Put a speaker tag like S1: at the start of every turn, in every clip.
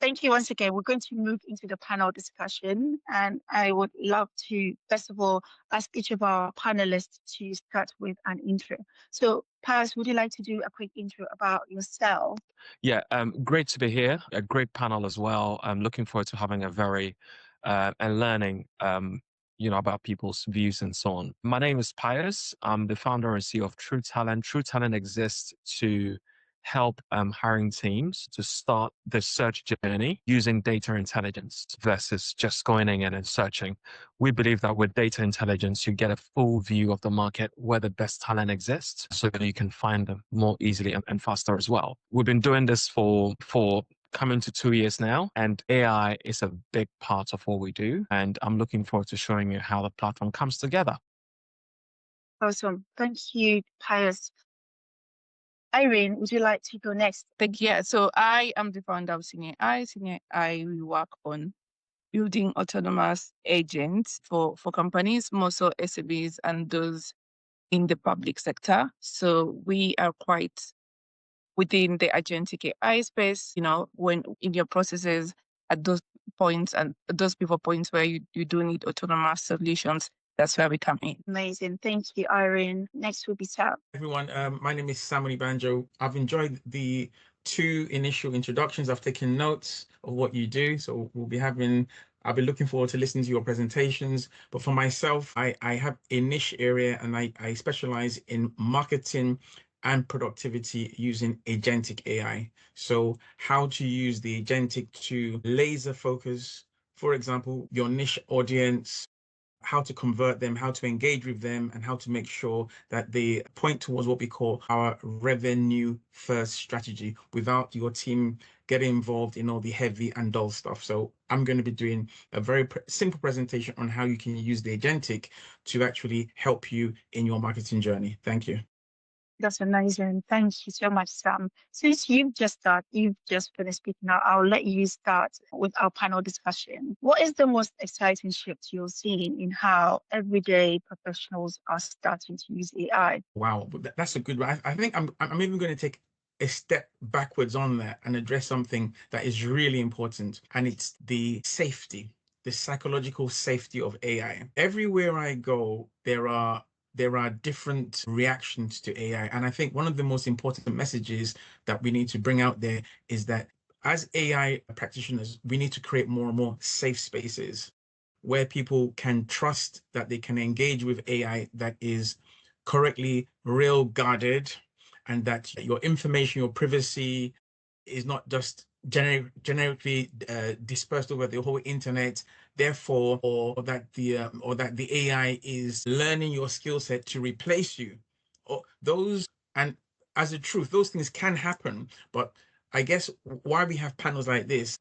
S1: Thank you once again. We're going to move into the panel discussion, and I would love to, first of all, ask each of our panelists to start with an intro. So, Paris, would you like to do a quick intro about yourself?
S2: Yeah, great to be here. A great panel as well. I'm looking forward to having a very and learning, about people's views and so on. My name is Pius. I'm the founder and CEO of True Talent. True Talent exists to help hiring teams to start the search journey using data intelligence versus just going in and searching. We believe that with data intelligence, you get a full view of the market where the best talent exists so that you can find them more easily and faster as well. We've been doing this for coming to 2 years now, and AI is a big part of what we do. And I'm looking forward to showing you how the platform comes together.
S1: Awesome. Thank you, Pius. Irene, would you like to go next?
S3: Thank you. Yeah, so I am the founder of Senior AI. Senior AI, we work on building autonomous agents for companies, more so SMEs and those in the public sector. So we are quite within the agentic AI space, when in your processes at those points and those pivot points where you do need autonomous solutions, that's where we come in.
S1: Amazing. Thank you, Irene. Next will be Sam.
S4: Everyone, my name is Samuel Banjo. I've enjoyed the two initial introductions. I've taken notes of what you do. So I'll be looking forward to listening to your presentations. But for myself, I have a niche area and I specialize in marketing and productivity using agentic AI. So how to use the agentic to laser focus, for example, your niche audience, how to convert them, how to engage with them, and how to make sure that they point towards what we call our revenue first strategy without your team getting involved in all the heavy and dull stuff. So I'm going to be doing a very simple presentation on how you can use the agentic to actually help you in your marketing journey. Thank you.
S1: That's amazing. Thank you so much, Sam. Since you've just finished speaking now, I'll let you start with our panel discussion. What is the most exciting shift you're seeing in how everyday professionals are starting to use AI?
S4: Wow, that's a good one. I think I'm even going to take a step backwards on that and address something that is really important, and it's the safety, the psychological safety of AI. Everywhere I go, there are different reactions to AI. And I think one of the most important messages that we need to bring out there is that as AI practitioners, we need to create more and more safe spaces where people can trust that they can engage with AI that is correctly rail guarded, and that your information, your privacy is not just generically dispersed over the whole internet, therefore, or that the AI is learning your skill set to replace you. Or those, and as a truth, those things can happen. But I guess why we have panels like this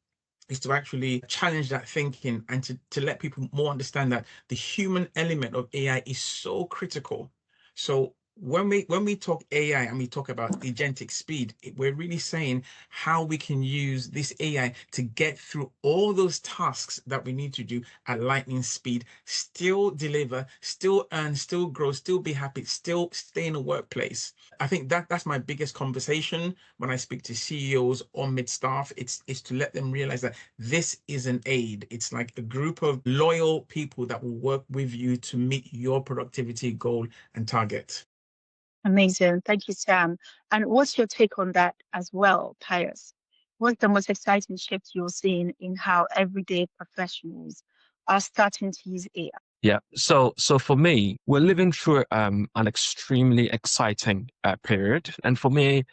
S4: is to actually challenge that thinking and to let people more understand that the human element of AI is so critical. So when we talk AI and we talk about agentic speed, we're really saying how we can use this AI to get through all those tasks that we need to do at lightning speed, still deliver, still earn, still grow, still be happy, still stay in a workplace. I think that's my biggest conversation when I speak to CEOs or mid-staff. It's to let them realize that this is an aid. It's like a group of loyal people that will work with you to meet your productivity goal and target.
S1: Amazing. Thank you, Sam. And what's your take on that as well, Pius? What's the most exciting shift you're seeing in how everyday professionals are starting to use AI?
S2: Yeah. So for me, we're living through an extremely exciting period. And for me,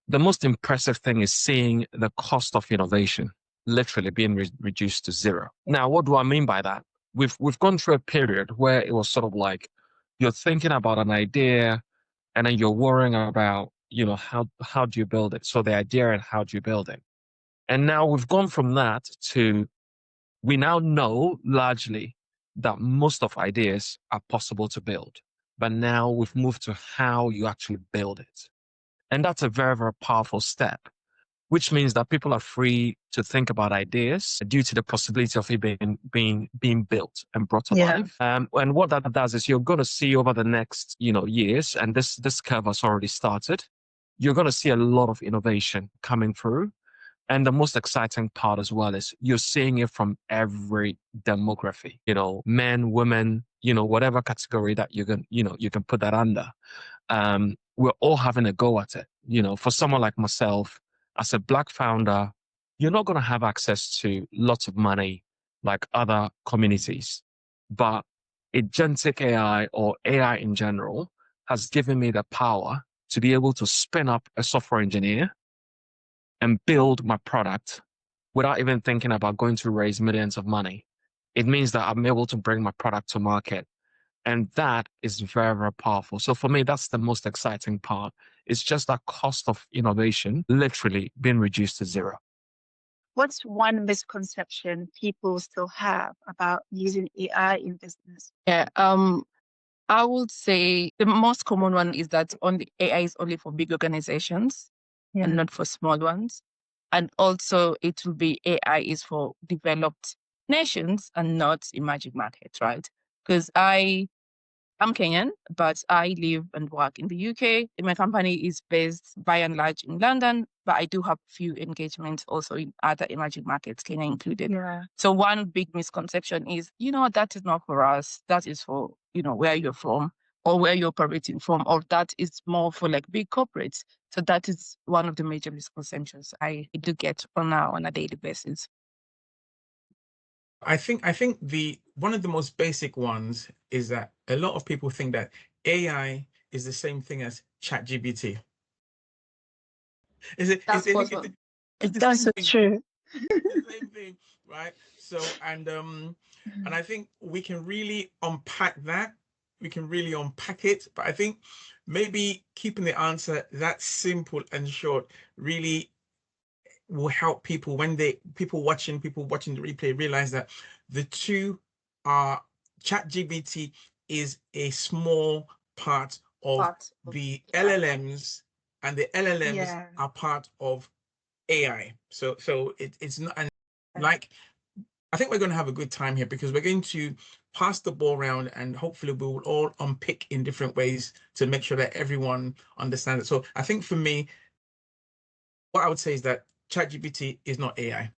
S2: the most impressive thing is seeing the cost of innovation literally being reduced to zero. Now, what do I mean by that? We've gone through a period where it was sort of like you're thinking about an idea and then you're worrying about, how do you build it? So the idea and how do you build it? And now we've gone from that to, we now know largely that most of ideas are possible to build, but now we've moved to how you actually build it. And that's a very, very powerful step, which means that people are free to think about ideas due to the possibility of it being built and brought to life. And what that does is you're going to see over the next, years, and this curve has already started, you're going to see a lot of innovation coming through And the most exciting part as well is you're seeing it from every demography, men, women, whatever category that you can put that under. We're all having a go at it. For someone like myself, as a Black founder, you're not going to have access to lots of money like other communities. But agentic AI or AI in general has given me the power to be able to spin up a software engineer and build my product without even thinking about going to raise millions of money. It means that I'm able to bring my product to market. And that is very, very powerful. So for me, that's the most exciting part. It's just that cost of innovation literally being reduced to zero.
S1: What's one misconception people still have about using AI in business?
S3: Yeah, I would say the most common one is that AI is only for big organizations and not for small ones. And also it will be AI is for developed nations and not emerging markets, right? Because I'm Kenyan, but I live and work in the UK. My company is based by and large in London, but I do have few engagements also in other emerging markets, Kenya included.
S1: Yeah.
S3: So one big misconception is, that is not for us. That is for, where you're from or where you're operating from, or that is more for like big corporates. So that is one of the major misconceptions I do get on a daily basis.
S4: I think the one of the most basic ones is that a lot of people think that AI is the same thing as ChatGPT. Is it?
S3: That's
S4: It's
S3: possible.
S4: the
S1: That's
S4: same
S1: so
S4: thing.
S1: true.
S4: It's the same thing, right? So and I think we can really unpack that. We can really unpack it, but I think maybe keeping the answer that simple and short really will help people when people watching the replay realize that the two are ChatGPT is a small part of the LLMs, and the LLMs are part of AI. So it's not, and like I think we're going to have a good time here because we're going to pass the ball around and hopefully we will all unpick in different ways to make sure that everyone understands it. So I think for me, what I would say is that ChatGPT is not AI.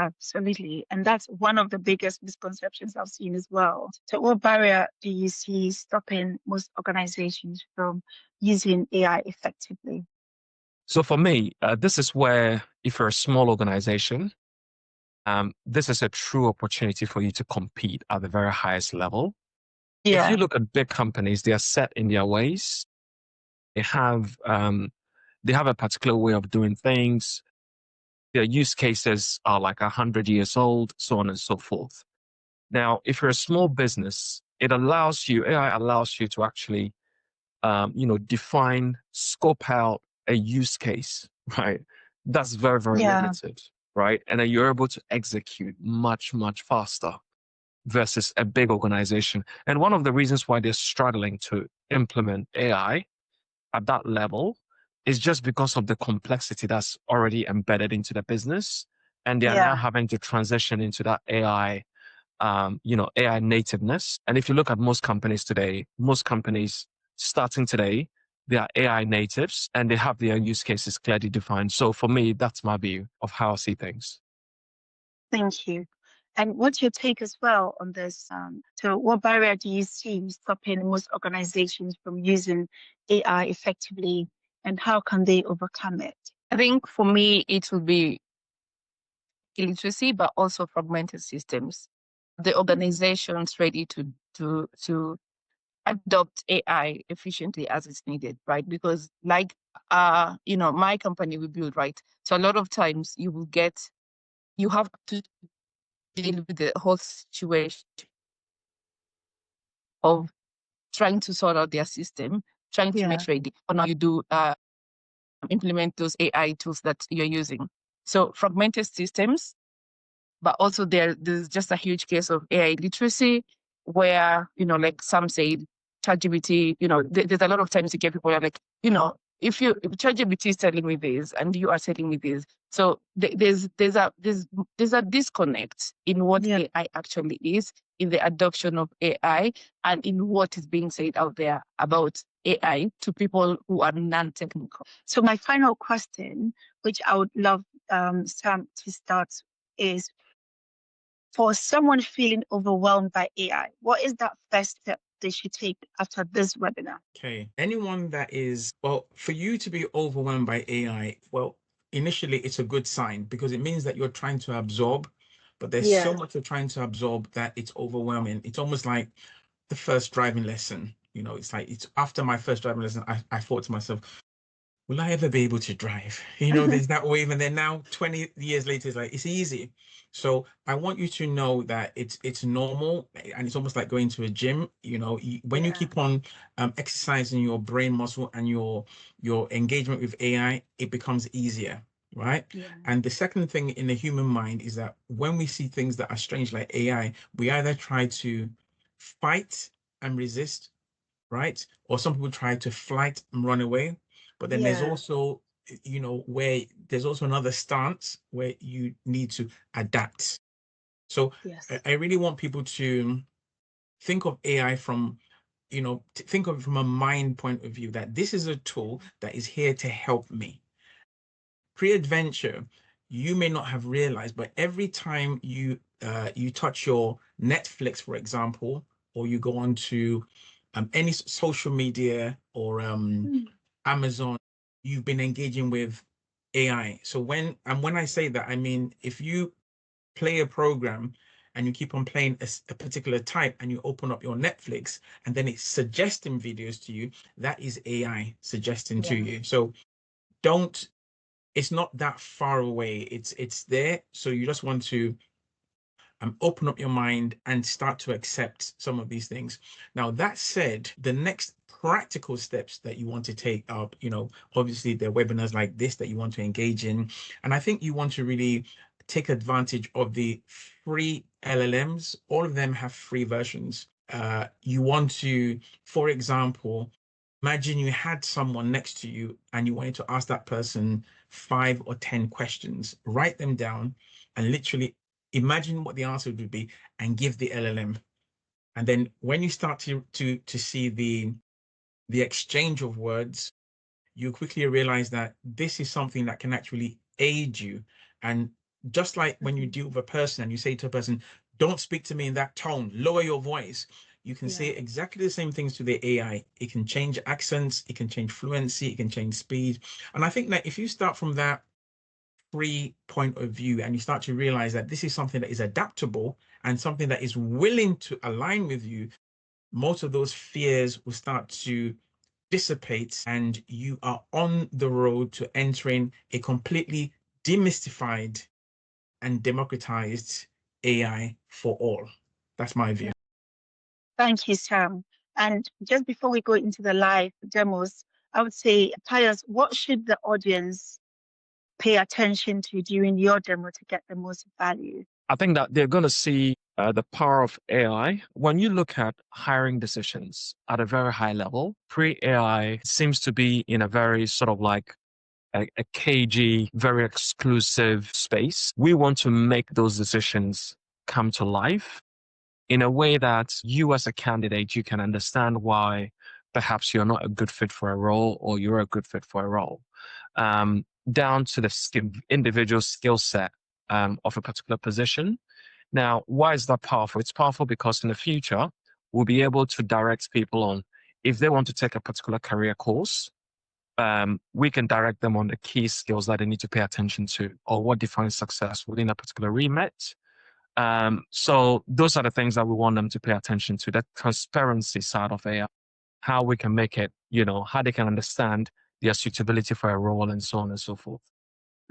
S1: Absolutely. And that's one of the biggest misconceptions I've seen as well. So what barrier do you see stopping most organizations from using AI effectively?
S2: So for me, this is where if you're a small organization, this is a true opportunity for you to compete at the very highest level. If you look at big companies, they are set in their ways. They have a particular way of doing things. Their use cases are like 100 years old, so on and so forth. Now, if you're a small business, AI allows you to actually, define, scope out a use case, right? That's very, very limited, right? And then you're able to execute much, much faster versus a big organization. And one of the reasons why they're struggling to implement AI at that level is just because of the complexity that's already embedded into the business. And they are now having to transition into that AI, AI nativeness. And if you look at most companies today, starting today, they are AI natives and they have their use cases clearly defined. So for me, that's my view of how I see things.
S1: Thank you. And what's your take as well on this? So what barrier do you see stopping most organizations from using AI effectively, and how can they overcome it?
S3: I think for me, it will be illiteracy, but also fragmented systems. The organizations ready to adopt AI efficiently as it's needed, right? Because my company we build, right? So a lot of times you have to deal with the whole situation of trying to sort out their system, trying to make ready, or now you do implement those AI tools that you're using. So fragmented systems, but also there's just a huge case of AI literacy where, like some say ChatGPT, there's a lot of times you get people are like, if ChatGPT is telling me this and you are telling me this. So there's a disconnect in what AI actually is, in the adoption of AI and in what is being said out there about AI to people who are non-technical.
S1: So my final question, which I would love Sam to start, is for someone feeling overwhelmed by AI, what is that first step they should take after this webinar?
S4: Okay. Anyone that is, well, for you to be overwhelmed by AI, well, initially it's a good sign because it means that you're trying to absorb, but there's so much you're trying to absorb that it's overwhelming. It's almost like the first driving lesson. It's like it's after my first driving lesson, I thought to myself, will I ever be able to drive? There's that wave, and then now 20 years later, it's like it's easy. So I want you to know that it's normal, and it's almost like going to a gym. When you keep on exercising your brain muscle and your engagement with AI, it becomes easier, right?
S1: Yeah.
S4: And the second thing in the human mind is that when we see things that are strange like AI, we either try to fight and resist, right? Or some people try to flight and run away. But then there's also, where there's also another stance where you need to adapt. So
S1: Yes.
S4: I really want people to think of AI from, think of it from a mind point of view, that this is a tool that is here to help me. Pre-adventure, you may not have realized, but every time you touch your Netflix, for example, or you go on to any social media or Amazon, you've been engaging with AI. So when I say that, I mean, if you play a program and you keep on playing a particular type and you open up your Netflix and then it's suggesting videos to you, that is AI suggesting to you. So it's not that far away. It's there. So you just want to open up your mind and start to accept some of these things. Now, that said, the next practical steps that you want to take are, obviously there are webinars like this that you want to engage in. And I think you want to really take advantage of the free LLMs. All of them have free versions. You want to, for example, imagine you had someone next to you and you wanted to ask that person 5 or 10 questions. Write them down and literally imagine what the answer would be and give the LLM. And then when you start to see the exchange of words, you quickly realize that this is something that can actually aid you. And just like when you deal with a person and you say to a person, don't speak to me in that tone, lower your voice, you can say exactly the same things to the AI. It can change accents, it can change fluency, it can change speed. And I think that if you start from that free point of view and you start to realize that this is something that is adaptable and something that is willing to align with you, most of those fears will start to dissipate and you are on the road to entering a completely demystified and democratized AI for all. That's my view.
S1: Thank you, Sam. And just before we go into the live demos, I would say, Tyus, what should the audience pay attention to during your demo to get the most value?
S2: I think that they're going to see the power of AI. When you look at hiring decisions at a very high level, pre-AI seems to be in a very sort of like a cagey, very exclusive space. We want to make those decisions come to life in a way that you as a candidate, you can understand why perhaps you're not a good fit for a role or you're a good fit for a role, down to the individual skill set of a particular position. Now, why is that powerful? It's powerful because in the future, we'll be able to direct people on if they want to take a particular career course, we can direct them on the key skills that they need to pay attention to or what defines success within a particular remit. So those are the things that we want them to pay attention to, that transparency side of AI, how we can make it, how they can understand their suitability for a role and so on and so forth.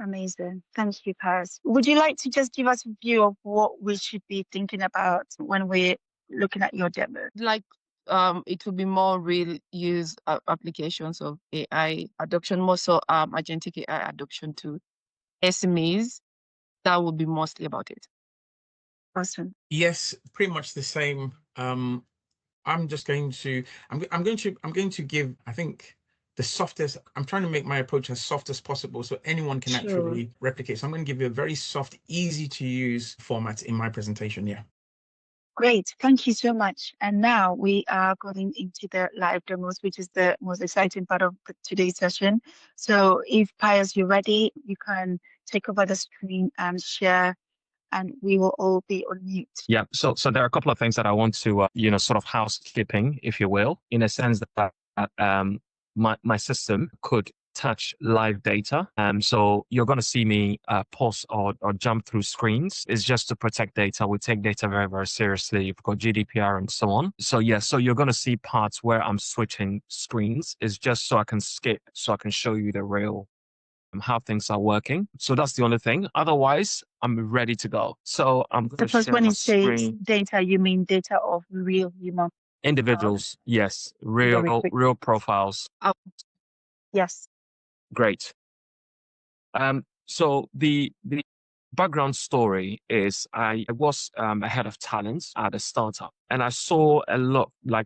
S1: Amazing. Thank you, Paris. Would you like to just give us a view of what we should be thinking about when we're looking at your demo?
S3: Like it will be more real use applications of AI adoption, more so agentic AI adoption to SMEs. That would be mostly about it.
S1: Awesome.
S4: Yes, pretty much the same. I'm going to give, I think, the softest. I'm trying to make my approach as soft as possible so anyone can actually replicate. So I'm going to give you a very soft, easy to use format in my presentation. Yeah.
S1: Great. Thank you so much. And now we are going into the live demos, which is the most exciting part of today's session. So if Pius, you're ready, you can take over the screen and share, and we will all be on mute.
S2: Yeah. So there are a couple of things that I want to, sort of housekeeping, if you will, in a sense that my system could touch live data. So you're going to see me pause or jump through screens. It's just to protect data. We take data very, very seriously. You've got GDPR and so on. So yeah, so you're going to see parts where I'm switching screens. It's just so I can skip, so I can show you the real how things are working. So that's the only thing. Otherwise, I'm ready to go. So I'm going to
S1: Suppose
S2: share
S1: when
S2: my
S1: you say
S2: screen.
S1: data, you mean data of real human
S2: Individuals, yes,
S1: the
S2: real
S1: recruitment.
S2: profiles.
S1: Yes.
S2: Great. So the background story is I was a head of talent at a startup, and I saw a lot, like,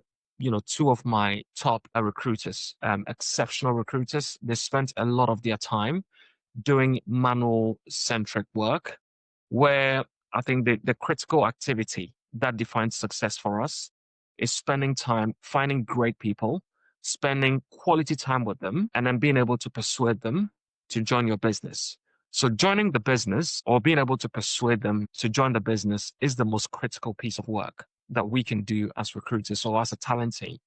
S2: two of my top recruiters, exceptional recruiters. They spent a lot of their time doing manual centric work, where I think the critical activity that defines success for us is spending time finding great people, spending quality time with them, and then being able to persuade them to join your business. So joining the business or being able to persuade them to join the business is the most critical piece of work that we can do as recruiters or as a talent team.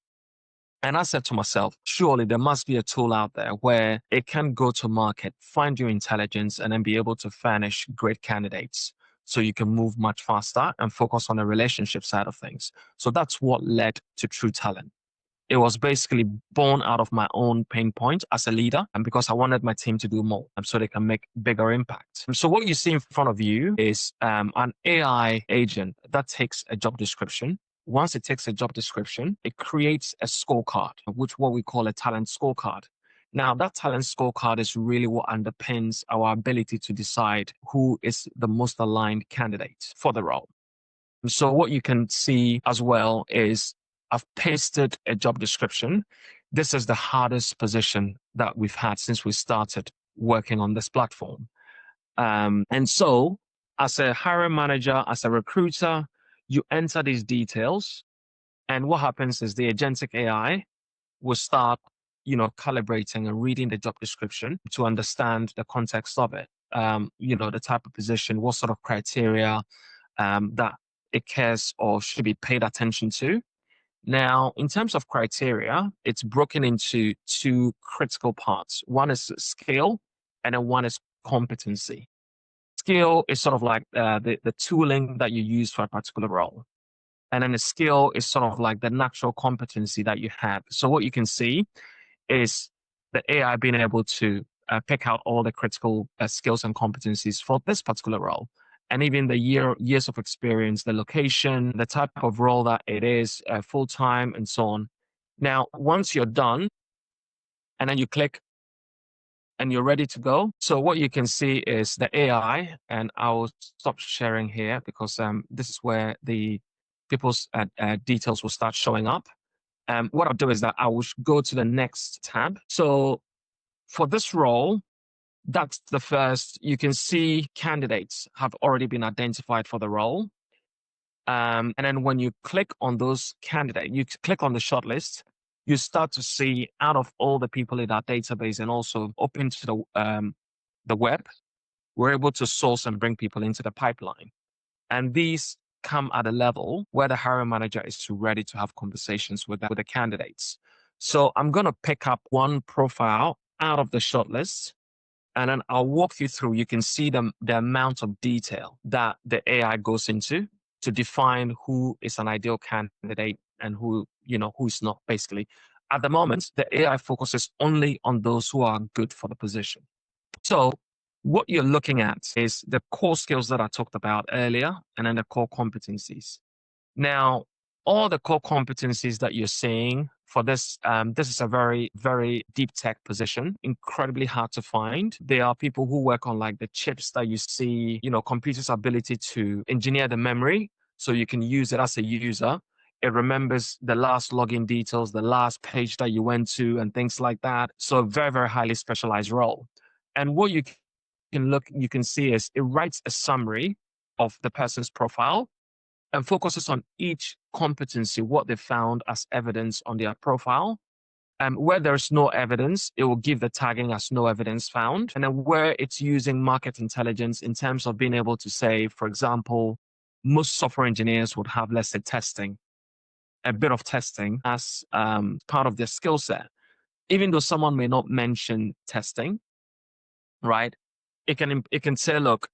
S2: And I said to myself, surely there must be a tool out there where it can go to market, find your intelligence, and then be able to furnish great candidates so you can move much faster and focus on the relationship side of things. So that's what led to True Talent. It was basically born out of my own pain point as a leader, and because I wanted my team to do more so they can make bigger impact. So what you see in front of you is an AI agent that takes a job description. Once it takes a job description, it creates a scorecard, which what we call a talent scorecard. Now, that talent scorecard is really what underpins our ability to decide who is the most aligned candidate for the role. So what you can see as well is I've pasted a job description. This is the hardest position that we've had since we started working on this platform. And so as a hiring manager, as a recruiter, you enter these details. And what happens is the agentic AI will start, calibrating and reading the job description to understand the context of it. The type of position, what sort of criteria that it cares or should be paid attention to. Now, in terms of criteria, it's broken into two critical parts. One is skill, and then one is competency. Skill is sort of like the tooling that you use for a particular role. And then the skill is sort of like the natural competency that you have. So what you can see is the AI being able to pick out all the critical skills and competencies for this particular role. And even the years of experience, the location, the type of role that it is, full-time, and so on. Now, once you're done, and then you click and you're ready to go. So what you can see is the AI, and I'll stop sharing here because this is where the people's details will start showing up. What I'll do is that I will go to the next tab. So for this role, that's the first. You can see candidates have already been identified for the role. And then when you click on those candidates, you click on the shortlist, you start to see out of all the people in our database and also open to the web, we're able to source and bring people into the pipeline. And these come at a level where the hiring manager is ready to have conversations with the candidates. So I'm going to pick up one profile out of the shortlist, and then I'll walk you through. You can see the amount of detail that the AI goes into to define who is an ideal candidate and who's not, basically. At the moment, the AI focuses only on those who are good for the position. So what you're looking at is the core skills that I talked about earlier, and then the core competencies. Now, all the core competencies that you're seeing for this, this is a very, very deep tech position, incredibly hard to find. There are people who work on like the chips that you see, computers' ability to engineer the memory so you can use it as a user. It remembers the last login details, the last page that you went to, and things like that. So a very, very highly specialized role. And what you can see is it writes a summary of the person's profile. and focuses on each competency, what they found as evidence on their profile. Where there's no evidence, it will give the tagging as no evidence found. And then where it's using market intelligence in terms of being able to say, for example, most software engineers would have, let's say, testing, a bit of testing as part of their skill set. Even though someone may not mention testing, right? It can say, look,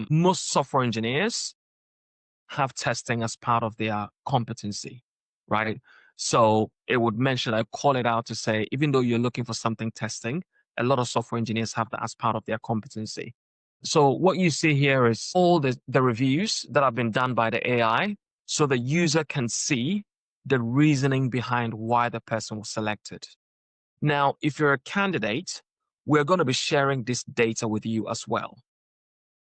S2: most software engineers have testing as part of their competency, right? So it would mention, I call it out to say, even though you're looking for something testing, a lot of software engineers have that as part of their competency. So what you see here is all the reviews that have been done by the AI, so the user can see the reasoning behind why the person was selected. Now, if you're a candidate, we're going to be sharing this data with you as well.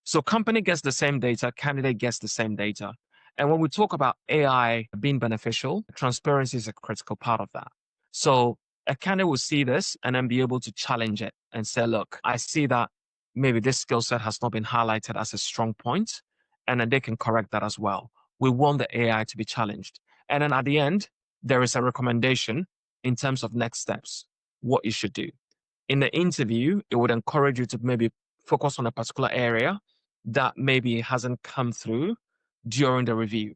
S2: So company gets the same data, candidate gets the same data. And when we talk about AI being beneficial, transparency is a critical part of that. So a candidate will see this and then be able to challenge it and say, look, I see that maybe this skill set has not been highlighted as a strong point, and then they can correct that as well. We want the AI to be challenged. And then at the end, there is a recommendation in terms of next steps, what you should do. In the interview, it would encourage you to maybe focus on a particular area that maybe hasn't come through during the review,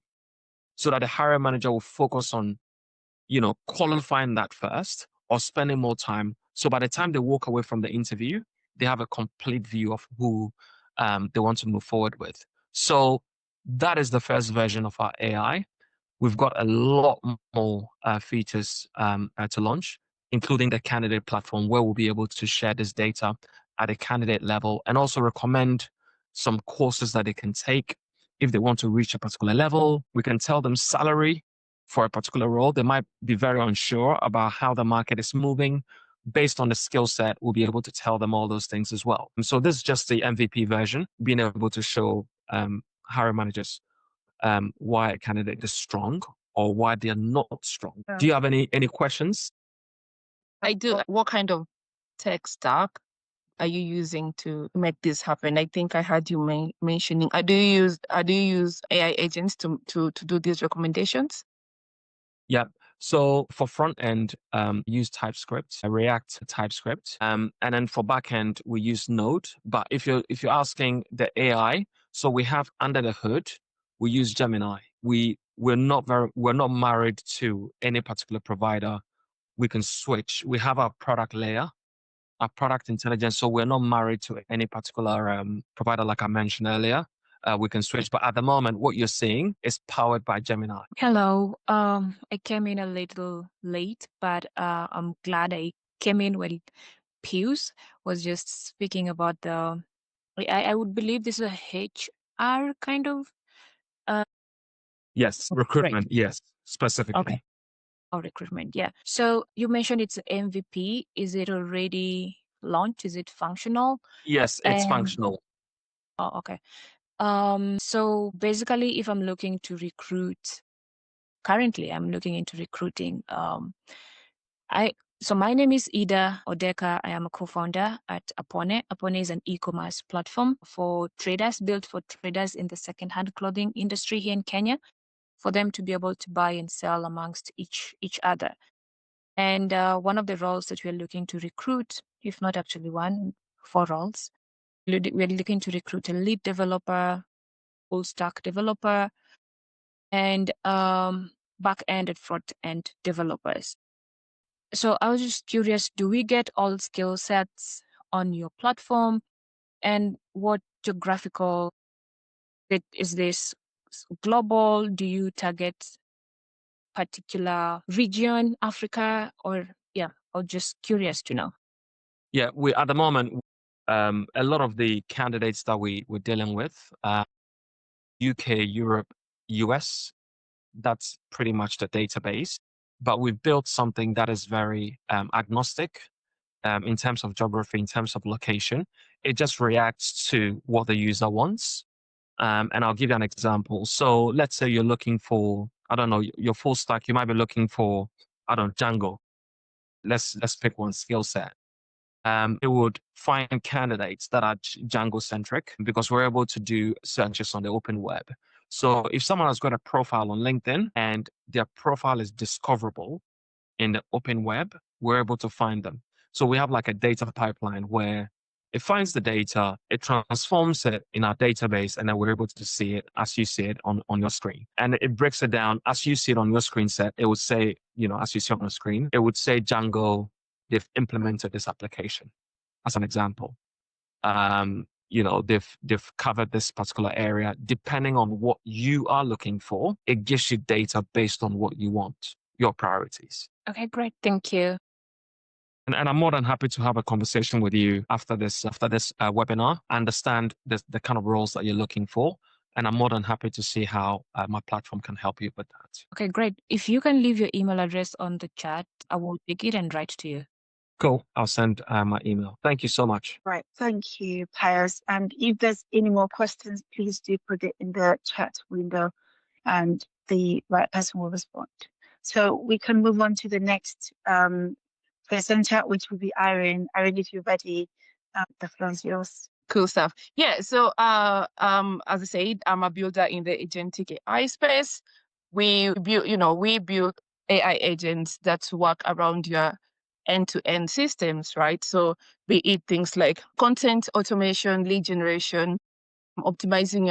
S2: so that the hiring manager will focus on, qualifying that first or spending more time. So by the time they walk away from the interview, they have a complete view of who they want to move forward with. So that is the first version of our AI. We've got a lot more features to launch, including the candidate platform, where we'll be able to share this data at a candidate level and also recommend some courses that they can take if they want to reach a particular level. We can tell them salary for a particular role. They might be very unsure about how the market is moving. Based on the skill set, we'll be able to tell them all those things as well. And so this is just the MVP version, being able to show hiring managers why a candidate is strong or why they are not strong. Do you have any questions?
S3: I do. What kind of tech stack are you using to make this happen? I think I heard you mentioning. Do you use AI agents to do these recommendations?
S2: Yeah. So for front end, use TypeScript, React TypeScript, and then for back end we use Node. But if you're asking the AI, so we have under the hood, we use Gemini. We're not married to any particular provider. We can switch. We have our product layer, our product intelligence. So we're not married to any particular provider, like I mentioned earlier. We can switch, but at the moment, what you're seeing is powered by Gemini.
S5: Hello. I came in a little late, but I'm glad I came in when Pius was just speaking about the. I would believe this is a HR kind of.
S2: Yes, recruitment.
S5: Right.
S2: Yes, specifically.
S5: Okay. Or recruitment, yeah. So you mentioned it's MVP. Is it already launched? Is it functional?
S2: Yes, it's functional.
S5: Oh, okay. So basically, if I'm looking to recruit, currently I'm looking into recruiting. So my name is Ida Odeka. I am a co-founder at Apone. Apone is an e-commerce platform for traders, built for traders in the second-hand clothing industry here in Kenya, for them to be able to buy and sell amongst each other. And one of the roles that we're looking to recruit, if not actually one, 4 roles, we're looking to recruit a lead developer, full stack developer, and back end and front end developers. So I was just curious, do we get all skill sets on your platform? And what geographical is this? Global? Do you target particular region, Africa, or just curious to know?
S2: Yeah, we at the moment, a lot of the candidates that we're dealing with, UK, Europe, US, that's pretty much the database. But we've built something that is very agnostic in terms of geography, in terms of location. It just reacts to what the user wants. And I'll give you an example. So let's say you're looking for, I don't know, your full stack, you might be looking for, I don't know, Django. Let's pick one skill set. It would find candidates that are Django centric, because we're able to do searches on the open web. So if someone has got a profile on LinkedIn and their profile is discoverable in the open web, we're able to find them. So we have like a data pipeline where it finds the data, it transforms it in our database, and then we're able to see it as you see it on your screen. And it breaks it down as you see it on your screen set. It would say, as you see on the screen, it would say Django, they've implemented this application as an example. They've covered this particular area. Depending on what you are looking for, it gives you data based on what you want, your priorities.
S5: Okay, great. Thank you.
S2: And I'm more than happy to have a conversation with you after this webinar, understand the kind of roles that you're looking for. And I'm more than happy to see how my platform can help you with that.
S5: Okay, great. If you can leave your email address on the chat, I will take it and write to you.
S2: Cool. I'll send my email. Thank you so much.
S1: Right. Thank you, Pius. And if there's any more questions, please do put it in the chat window and the right person will respond. So we can move on to the next presenter, which will be Irene. Irene, if you're ready, the floor is yours.
S3: Cool stuff. Yeah. So, as I said, I'm a builder in the agentic AI space. We build AI agents that work around your end-to-end systems, right? So, be it things like content automation, lead generation, optimizing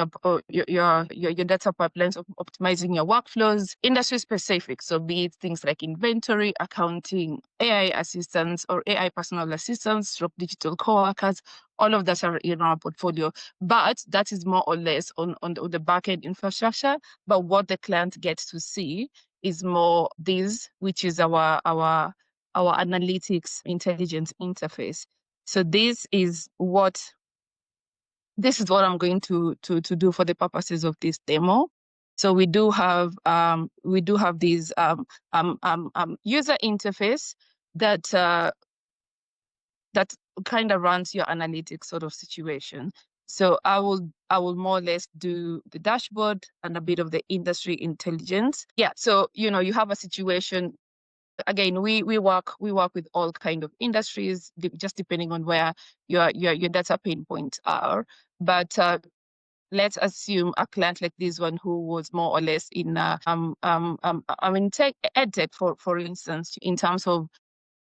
S3: your data pipelines, optimizing your workflows, industry specific. So be it things like inventory, accounting, AI assistants or AI personal assistants, digital co-workers, all of that are in our portfolio. But that is more or less on the backend infrastructure. But what the client gets to see is more this, which is our analytics intelligence interface. So this is what I'm going to do for the purposes of this demo. So we do have this user interface that kind of runs your analytics sort of situation. So I will more or less do the dashboard and a bit of the industry intelligence. Yeah. So you have a situation. Again, we work with all kind of industries, just depending on where your data pain points are. But let's assume a client like this one who was more or less in tech, edtech for instance, in terms of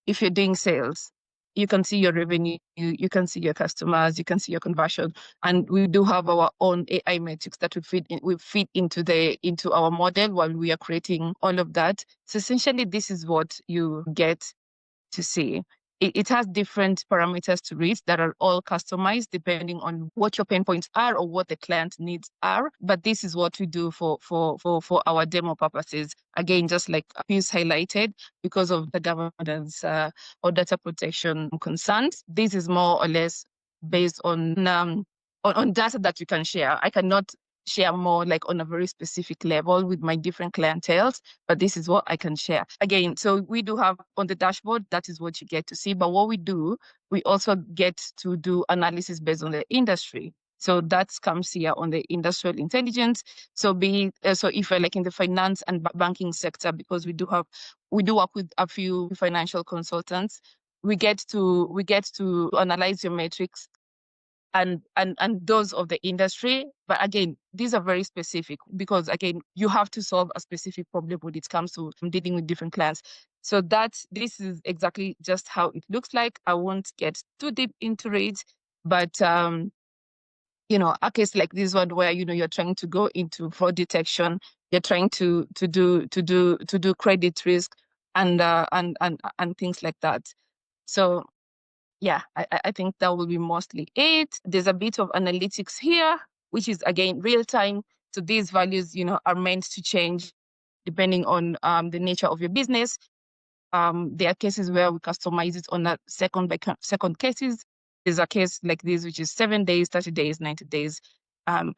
S3: if you're doing sales, you can see your revenue, you can see your customers, you can see your conversion, and we do have our own AI metrics that we feed into our model while we are creating all of that. So essentially, this is what you get to see. It has different parameters to read that are all customized depending on what your pain points are or what the client needs are. But this is what we do for our demo purposes. Again, just like Pius highlighted, because of the governance or data protection concerns, this is more or less based on data that you can share. I cannot share more like on a very specific level with my different clienteles, but this is what I can share. Again, so we do have on the dashboard, that is what you get to see. But what we do, we also get to do analysis based on the industry. So that comes here on the industrial intelligence. So so if you're like in the finance and banking sector, because we do work with a few financial consultants, we get to analyze your metrics and those of the industry. But again, these are very specific because again, you have to solve a specific problem when it comes to dealing with different clients. So this is exactly just how it looks like. I won't get too deep into it, but a case like this one where you're trying to go into fraud detection, you're trying to do credit risk and things like that. So yeah, I think that will be mostly it. There's a bit of analytics here, which is again real time. So these values, are meant to change depending on the nature of your business. There are cases where we customize it on a second by second cases. There's a case like this, which is 7 days, 30 days, 90 days, and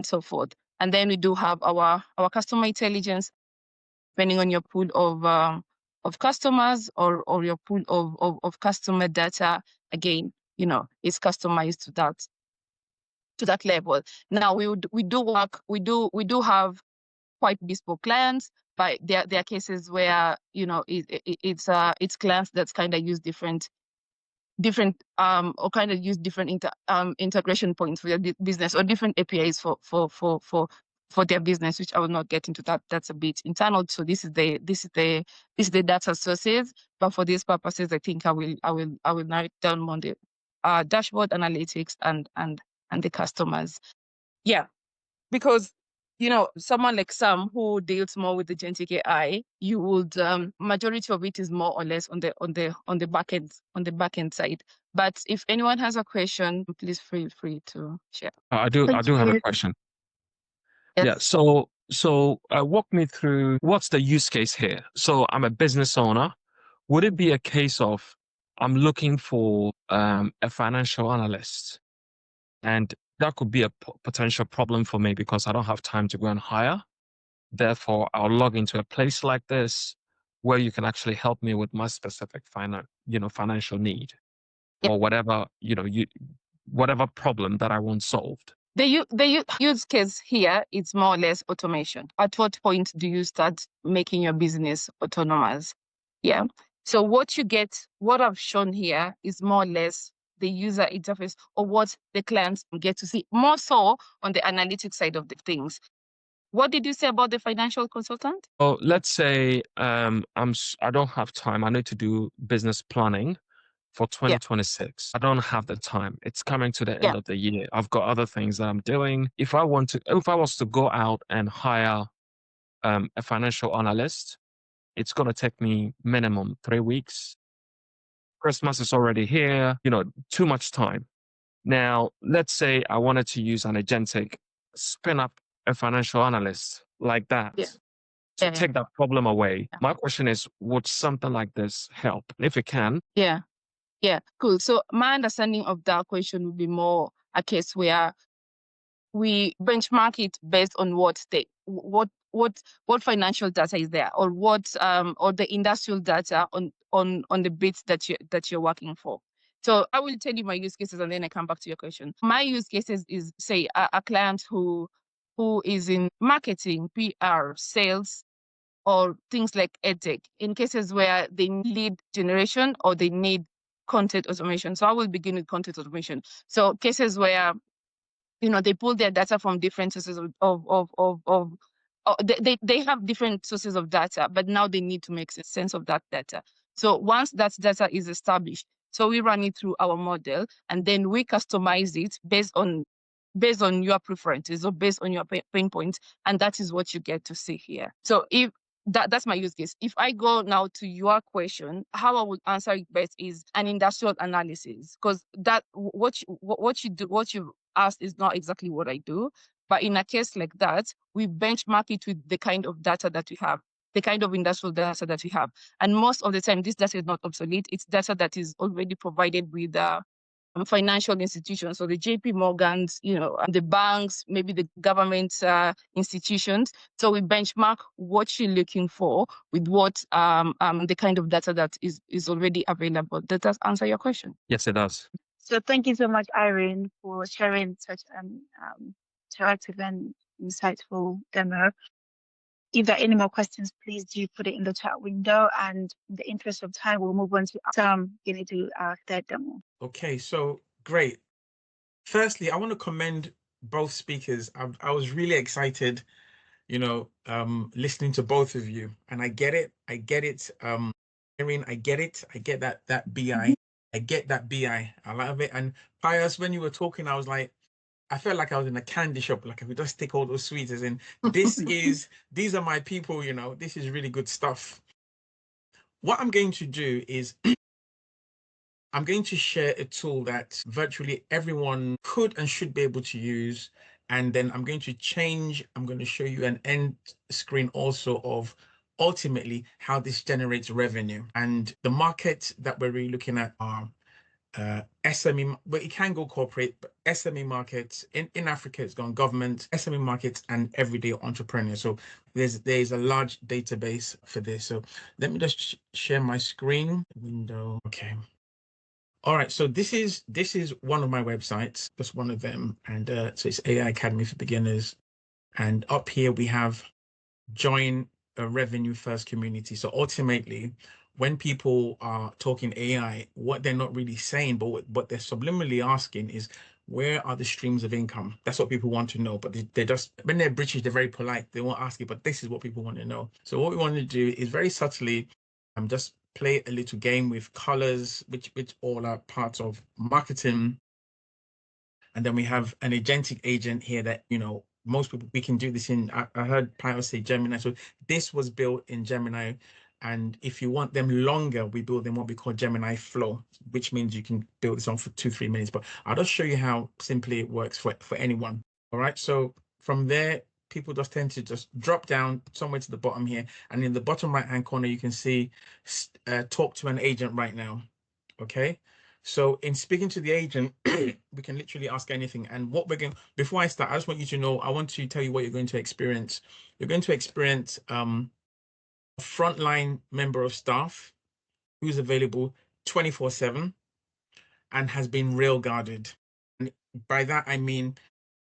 S3: so forth. And then we do have our customer intelligence, depending on your pool of customers or your pool of customer data. Again, it's customized to that level. Now we do have quite bespoke clients, but there are cases where it's clients that's kind of use different or kind of use different integration points for your business or different APIs for for their business, which I will not get into that. That's a bit internal. So this is the data sources. But for these purposes, I think I will narrow it down on the dashboard analytics and the customers. Yeah, because someone like Sam who deals more with the agentic AI, you would majority of it is more or less on the back end side. But if anyone has a question, please feel free to share.
S2: I do
S1: Thank
S2: have a
S1: you.
S2: question.
S3: Yes.
S2: Yeah. So walk me through what's the use case here. So I'm a business owner. Would it be a case of I'm looking for a financial analyst, and that could be a potential problem for me because I don't have time to go and hire. Therefore, I'll log into a place like this where you can actually help me with my specific financial need, or whatever whatever problem that I want solved.
S3: The use case here is more or less automation. At what point do you start making your business autonomous? Yeah. So what I've shown here is more or less the user interface, or what the clients get to see, more so on the analytics side of the things. What did you say about the financial consultant?
S2: Oh, let's say I don't have time. I need to do business planning for 2026. I don't have the time. It's coming to the end of the year. I've got other things that I'm doing. If I was to go out and hire a financial analyst, it's going to take me minimum 3 weeks. Christmas is already here, too much time. Now, let's say I wanted to use an agentic, spin up a financial analyst like that to take that problem away. My question is, would something like this help? If it can.
S3: Yeah, cool. So my understanding of that question would be more a case where we benchmark it based on what financial data is there, or what or the industrial data on the bits that you're working for. So I will tell you my use cases and then I come back to your question. My use cases is, say, a client who is in marketing, PR, sales, or things like edtech, in cases where they need generation or they need content automation. So I will begin with content automation. So cases where they pull their data from different sources they have different sources of data, but now they need to make sense of that data. So once that data is established, so we run it through our model, and then we customize it based on your preferences or based on your pain points, and that is what you get to see here. So if that's my use case. If I go now to your question, how I would answer it best is an industrial analysis, because that what you asked is not exactly what I do. But in a case like that, we benchmark it with the kind of data that we have, the kind of industrial data that we have. And most of the time, this data is not obsolete. It's data that is already provided with financial institutions, so the JP Morgans, the banks, maybe the government institutions. So we benchmark what you're looking for with what the kind of data that is already available. Does that answer your question?
S2: Yes, it does.
S1: So thank you so much, Irene, for sharing such an interactive and insightful demo. If there are any more questions, please do put it in the chat window. And in the interest of time, we'll move on to Sam getting to our third demo.
S4: Okay, so great. Firstly, I want to commend both speakers. I was really excited, listening to both of you. And I get it. Irene, I get it. I get that BI. I get that BI. I love it. And Pius, when you were talking, I was like, I felt like I was in a candy shop. Like, I could just take all those sweets, as in, these are my people, this is really good stuff. What I'm going to do is I'm going to share a tool that virtually everyone could and should be able to use. And then I'm going to show you an end screen also of ultimately how this generates revenue. And the market that we're really looking at are SME, but it can go corporate, but SME markets in Africa, it's gone government, SME markets, and everyday entrepreneurs. So there's a large database for this. So let me just share my screen window. Okay. All right, so this is one of my websites, just one of them, and so it's AI Academy for Beginners, and up here we have join a revenue first community. So ultimately, when people are talking AI, what they're not really saying, but what they're subliminally asking is, where are the streams of income? That's what people want to know. But they just, when they're British, they're very polite. They won't ask you, but this is what people want to know. So what we want to do is very subtly just play a little game with colors, which all are parts of marketing. And then we have an agentic agent here that, most people, we can do this in, I heard Pius say Gemini. So this was built in Gemini. And if you want them longer, we build them what we call Gemini Flow, which means you can build this on for 2-3 minutes. But I'll just show you how simply it works for anyone. All right. So from there, people just tend to just drop down somewhere to the bottom here. And in the bottom right-hand corner, you can see talk to an agent right now. Okay. So in speaking to the agent, we can literally ask anything. And what we're going, before I start, I just want you to know, I want to tell you what you're going to experience. You're going to experience a frontline member of staff who's available 24/7 and has been rail guarded. And by that, I mean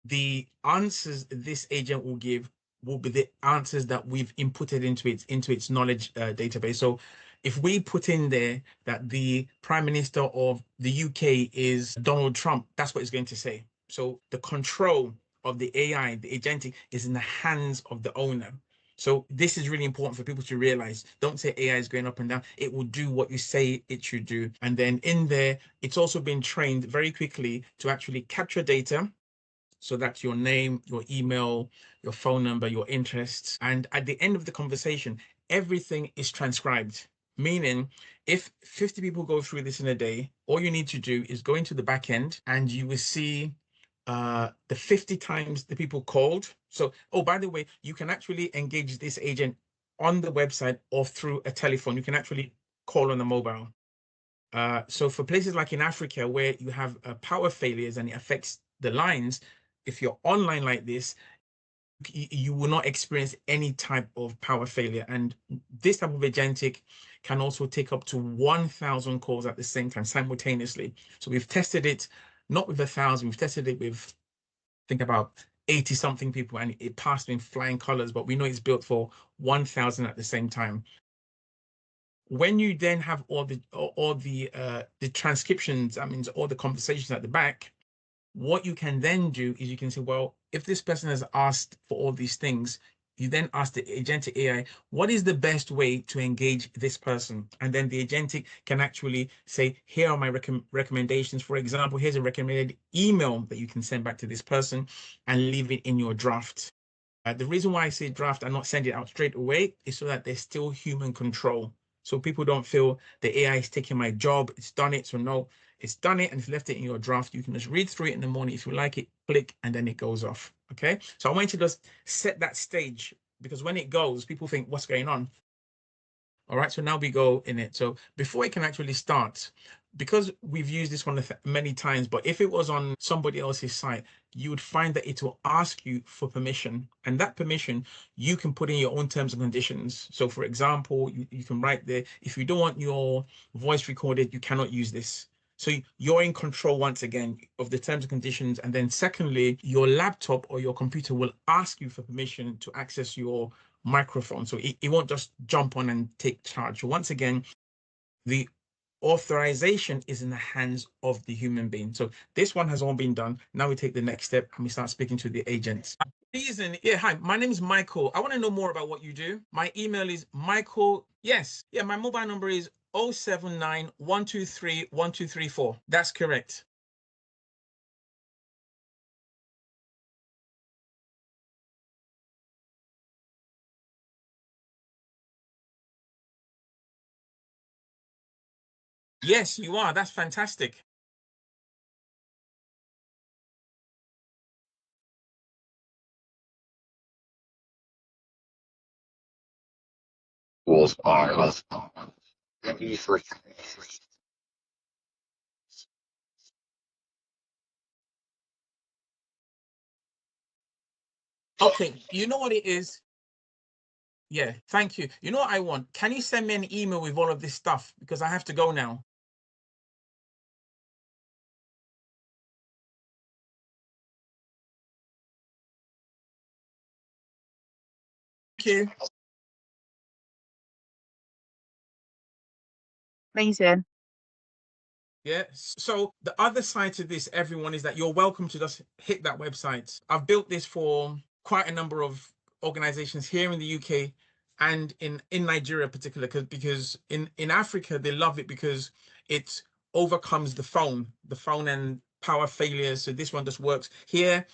S4: the answers this agent will give will be the answers that we've inputted into its knowledge database. So if we put in there that the Prime Minister of the UK is Donald Trump, that's what it's going to say. So the control of the AI, the agentic, is in the hands of the owner. So this is really important for people to realize. Don't say AI is going up and down. It will do what you say it should do. And then in there, it's also been trained very quickly to actually capture data. So that's your name, your email, your phone number, your interests. And at the end of the conversation, everything is transcribed. Meaning, if 50 people go through this in a day, all you need to do is go into the back end and you will see the 50 times the people called. So, oh, by the way, you can actually engage this agent on the website or through a telephone. You can actually call on the mobile. So for places like in Africa where you have power failures and it affects the lines, if you're online like this, you will not experience any type of power failure. And this type of agentic can also take up to 1,000 calls at the same time, simultaneously. So we've tested it, not with 1,000, we've tested it with, think about 80 something people, and it passed in flying colors, but we know it's built for 1,000 at the same time. When you then have all the transcriptions, that means all the conversations at the back, what you can then do is you can say, well, if this person has asked for all these things, you then ask the agentic AI, what is the best way to engage this person? And then the agentic can actually say, here are my recommendations. For example, here's a recommended email that you can send back to this person and leave it in your draft. The reason why I say draft and not send it out straight away is so that there's still human control. So people don't feel the AI is taking my job, it's done it. So no, it's done it and it's left it in your draft. You can just read through it in the morning. If you like it, click, and then it goes off. Okay. So I want you to just set that stage, because when it goes, people think, what's going on? All right. So now we go in it. So before it can actually start, because we've used this one many times, but if it was on somebody else's site, you would find that it will ask you for permission. And that permission, you can put in your own terms and conditions. So for example, you can write there, if you don't want your voice recorded, you cannot use this. So you're in control once again of the terms and conditions. And then secondly, your laptop or your computer will ask you for permission to access your microphone. So it won't just jump on and take charge. Once again, the authorization is in the hands of the human being. So this one has all been done. Now we take the next step and we start speaking to the agents. Yeah, hi, my name is Michael. I want to know more about what you do. My email is Michael. Yes. Yeah, my mobile number is 079 123 1234. That's correct. Yes, you are. That's fantastic.
S6: Tools are
S4: Okay, you know what it is? Yeah, thank you. You know what I want? Can you send me an email with all of this stuff? Because I have to go now. Thank you.
S1: Amazing.
S4: Yeah. So the other side to this, everyone, is that you're welcome to just hit that website. I've built this for quite a number of organizations here in the UK and in Nigeria particular, because in Africa they love it because it overcomes the phone and power failures. So this one just works here.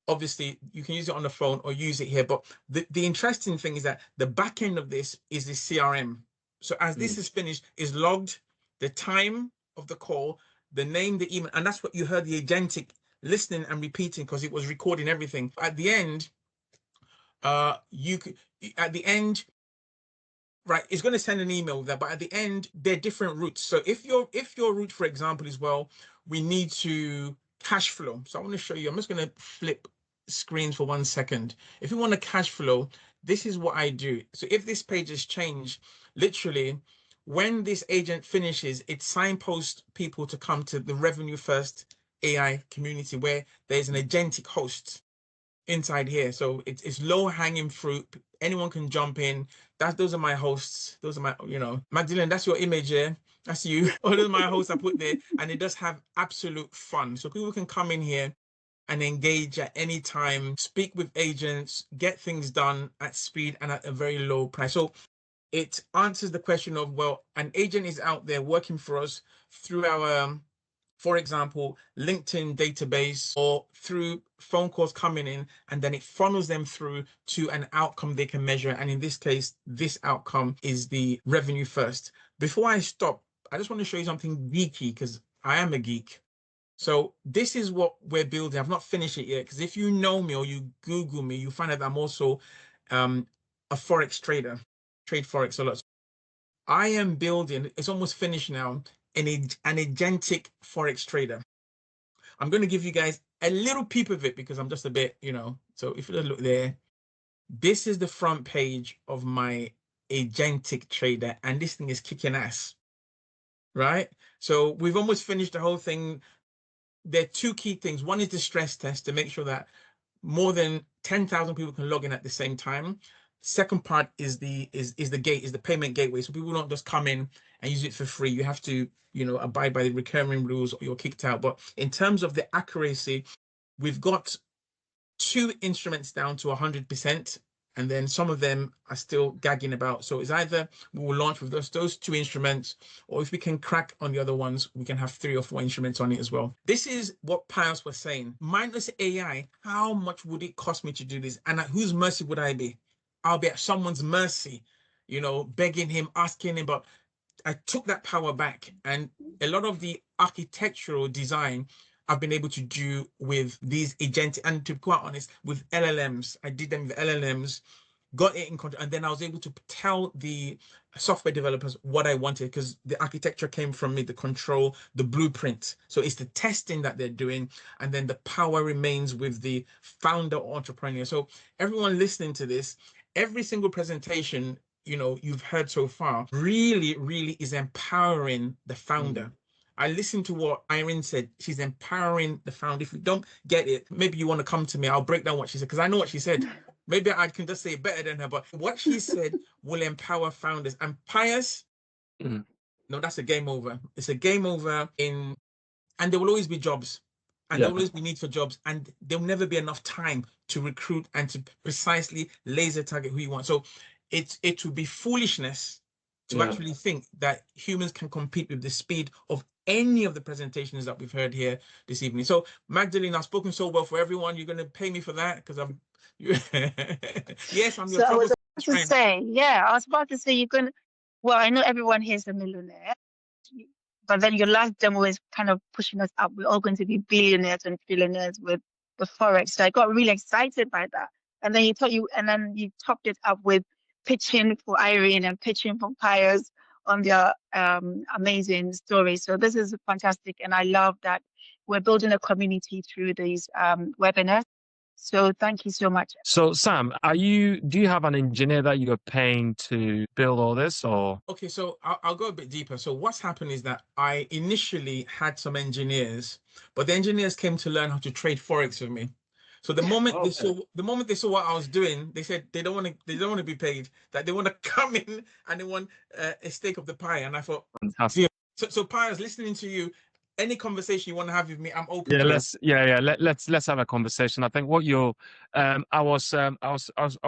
S4: Obviously you can use it on the phone or use it here, but the interesting thing is that the back end of this is the CRM. So as this is finished, is logged the time of the call, the name, the email, and that's what you heard the agentic listening and repeating because it was recording everything. At the end, you could at the end, right, it's going to send an email there, but at the end they're different routes. So if your route, for example, is, well, we need to cash flow. So I want to show you, I'm just going to flip screens for 1 second. If you want to cash flow, this is what I do. So if this page has changed, literally when this agent finishes, it signposts people to come to the Revenue First AI community where there's an agentic host inside here. So it's low hanging fruit. Anyone can jump in. Those are my hosts. Those are my, Magdalene, that's your image here. That's you. All of my hosts I put there, and it does have absolute fun. So people can come in here and engage at any time, speak with agents, get things done at speed and at a very low price. So it answers the question of, well, an agent is out there working for us through our, for example, LinkedIn database or through phone calls coming in, and then it funnels them through to an outcome they can measure. And in this case, this outcome is the Revenue First. Before I stop, I just want to show you something geeky because I am a geek. So this is what we're building. I've not finished it yet because if you know me or you Google me, you find out that I'm also a Forex trader, trade Forex a lot. I am building, it's almost finished now, an agentic Forex trader. I'm going to give you guys a little peep of it because I'm just a bit, so if you look there, this is the front page of my agentic trader, and this thing is kicking ass, right? So we've almost finished the whole thing. There are two key things. One is the stress test to make sure that more than 10,000 people can log in at the same time. Second part is the payment gateway. So people don't just come in and use it for free. You have to, abide by the recurring rules or you're kicked out. But in terms of the accuracy, we've got 2 instruments down to 100%. And then some of them are still gagging about. So it's either we will launch with those 2 instruments, or if we can crack on the other ones, we can have 3 or 4 instruments on it as well. This is what Pius was saying. Mindless AI, how much would it cost me to do this? And at whose mercy would I be? I'll be at someone's mercy, begging him, asking him. But I took that power back. And a lot of the architectural design I've been able to do with these agentic, and to be quite honest, with LLMs. I did them with LLMs, got it in control, and then I was able to tell the software developers what I wanted because the architecture came from me, the control, the blueprint. So it's the testing that they're doing, and then the power remains with the founder or entrepreneur. So everyone listening to this, every single presentation, you've heard so far really, really is empowering the founder. I listened to what Irene said. She's empowering the founder. If you don't get it, maybe you want to come to me. I'll break down what she said because I know what she said. Maybe I can just say it better than her. But what she said will empower founders. And Pius, no, that's a game over. It's a game over and there will always be jobs. And there will always be need for jobs. And there will never be enough time to recruit and to precisely laser target who you want. So it would be foolishness to actually think that humans can compete with the speed of any of the presentations that we've heard here this evening. So Magdalene, I've spoken so well for everyone. You're going to pay me for that because I'm yes, I'm your
S1: So I was
S4: trouble
S1: about to
S4: friend.
S1: say, I was about to say you're going to, well, I know everyone here is a millionaire, but then your last demo is kind of pushing us up. We're all going to be billionaires and trillionaires with Forex. So I got really excited by that. And then you topped it up with pitching for Irene and pitching for Pius on their amazing stories. So this is fantastic. And I love that we're building a community through these webinars. So thank you so much.
S2: So Sam, do you have an engineer that you're paying to build all this, or? Okay, so I'll go a bit deeper. So what's happened is that I initially had some engineers, but the engineers came to learn how to trade Forex with me. So the moment they saw what I was doing, they said they don't want to be paid, that they want to come in and they want a stake of the pie. And I thought, fantastic.
S4: So Pius, listening to you, any conversation you want to have with me, I'm open
S2: Yeah,
S4: to that.
S2: let's have a conversation. I think what you're, I was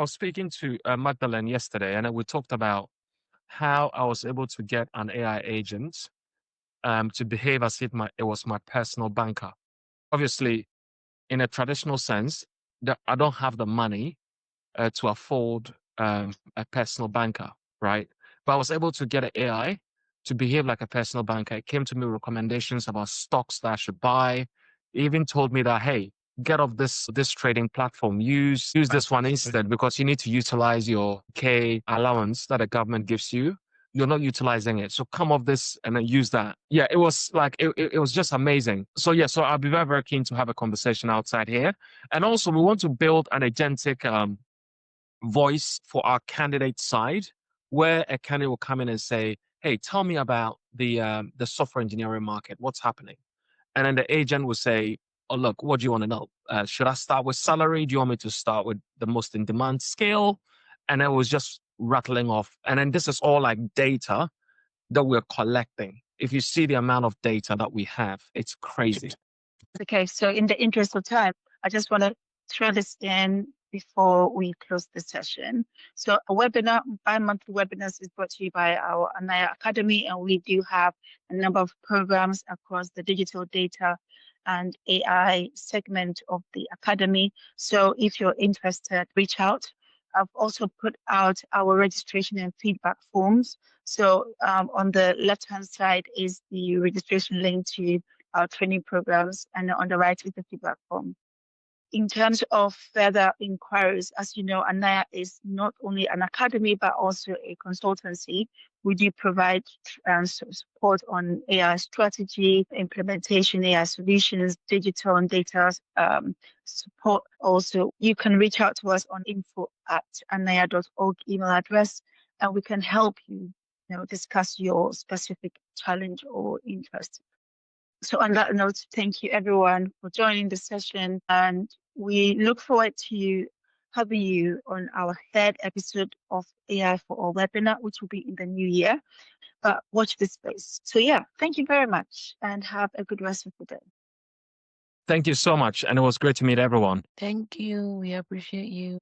S2: speaking to Magdalene yesterday, and we talked about how I was able to get an AI agent to behave as if it was my personal banker. Obviously, in a traditional sense, that I don't have the money to afford a personal banker, right? But I was able to get an AI to behave like a personal banker. It came to me with recommendations about stocks that I should buy. It even told me that, hey, get off this trading platform. Use this one instead, because you need to utilize your K allowance that the government gives you. You're not utilizing it. So come off this and then use that. Yeah, it was like, it was just amazing. So yeah, so I'll be very, very keen to have a conversation outside here. And also we want to build an agentic voice for our candidate side, where a candidate will come in and say, hey, tell me about the software engineering market. What's happening? And then the agent will say, oh, look, what do you want to know? Should I start with salary? Do you want me to start with the most in demand scale? And it was just rattling off. And then this is all like data that we're collecting. If you see the amount of data that we have, it's crazy.
S1: Okay, so in the interest of time, I just want to throw this in before we close the session. So a webinar, bi-monthly webinars is brought to you by our Anaya Academy, and we do have a number of programs across the digital data and AI segment of the Academy. So if you're interested, reach out. I've also put out our registration and feedback forms. So on the left-hand side is the registration link to our training programs, and on the right is the feedback form. In terms of further inquiries, as you know, Anaya is not only an academy, but also a consultancy. We do provide support on AI strategy, implementation, AI solutions, digital and data support. Also, you can reach out to us on info@anaya.org email address, and we can help you, discuss your specific challenge or interest. So on that note, thank you everyone for joining the session, and we look forward to having you on our third episode of AI for All webinar, which will be in the new year. But watch this space. So yeah, thank you very much and have a good rest of the day.
S2: Thank you so much. And it was great to meet everyone.
S5: Thank you. We appreciate you.